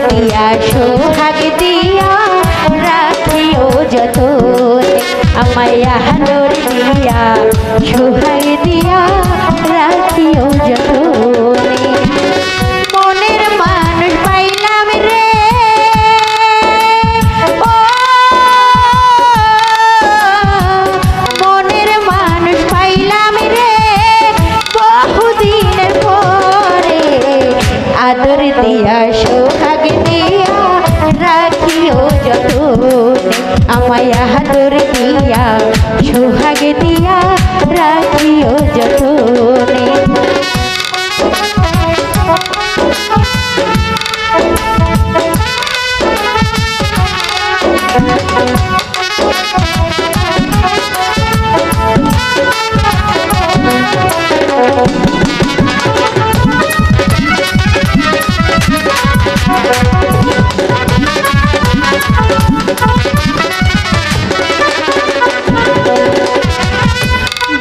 দিয়া সোহাগ দিয়া রাখিও যতনে আমায় আদর দিয়া সোহাগ দিয়া রাখিও যতনে মনের মানুষ পাইলাম রে ও মনের মানুষ পাইলাম রে বহুদিনের পরে আদর দিয়া সোহাগ দিয়া রাখিও যতনে আমায় আদর দিয়া সোহাগ দিয়া রাখিও যতনে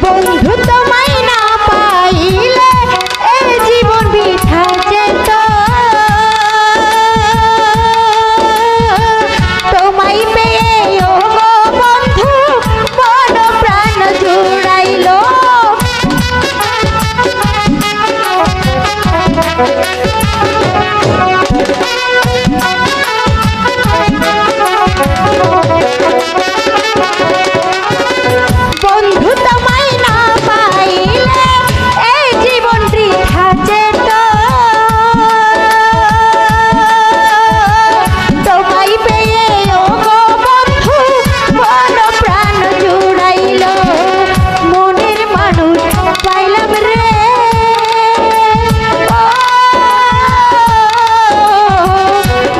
বন্ধু তোমায় না পাইলে এই জীবন বৃথা যেত তোমায় পেয়ে ও গো বন্ধু মন প্রাণ জুড়াইল বন্ধু তোমায় না পাইলে এই জীবন বৃথা যেত তোমায় পেয়ে ও গো বন্ধু মন প্রাণ জুড়াইল মনের মানুষ পাইলাম রে ও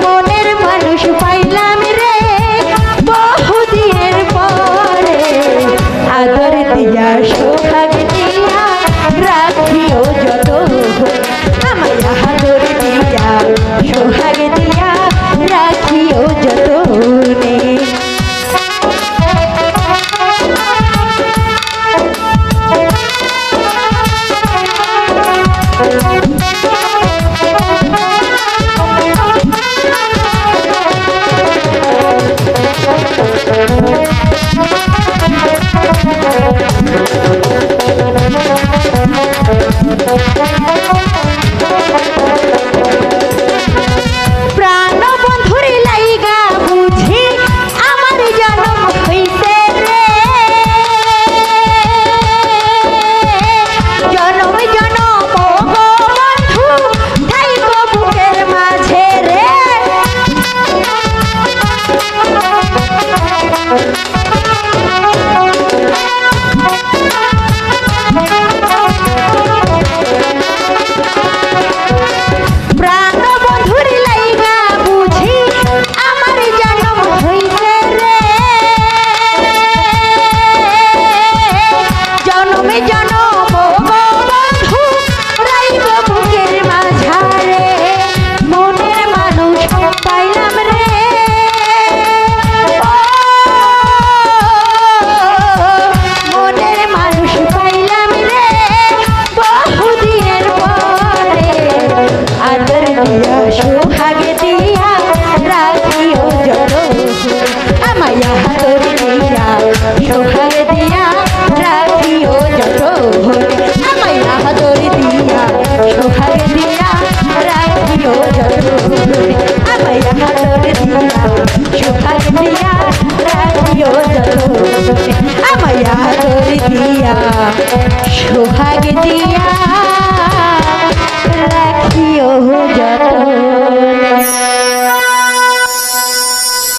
মনের মানুষ পাইলাম রে বহুদিনের পরে আদর দিয়া সোহাগ দিয়া রাখিও যত আমায় আদর দিয়া সোহাগ দিয়া রাখিও যতনে প্রাণ বন্ধুর লাইগা বুঝি আমার জন্ম হইছে রে জনম জনম ও গো বন্ধু থাইকো বুকের মাঝে রে প্রাণ বন্ধুর লাইগা বুঝি আমার জন্ম হইছে রে জনমে জনম ও গো বন্ধু রাইব বুকের মাঝারে মনের মানুষ পাইলাম রে ও মনের মানুষ পাইলাম রে বহুদিনের পরে আদর দিয়া সোহাগ দিয়া রাখিও যত আমায় আদর দিয়া সোহাগ দিয়া রাখিও যত আমায় আদর দিয়া সোহাগ দিয়া রাখিও যত আমায় আদর দিয়া সোহাগ দিয়া রাখিও যত আমায় আদর দিয়া সোহাগ দিয়া রাখিও যত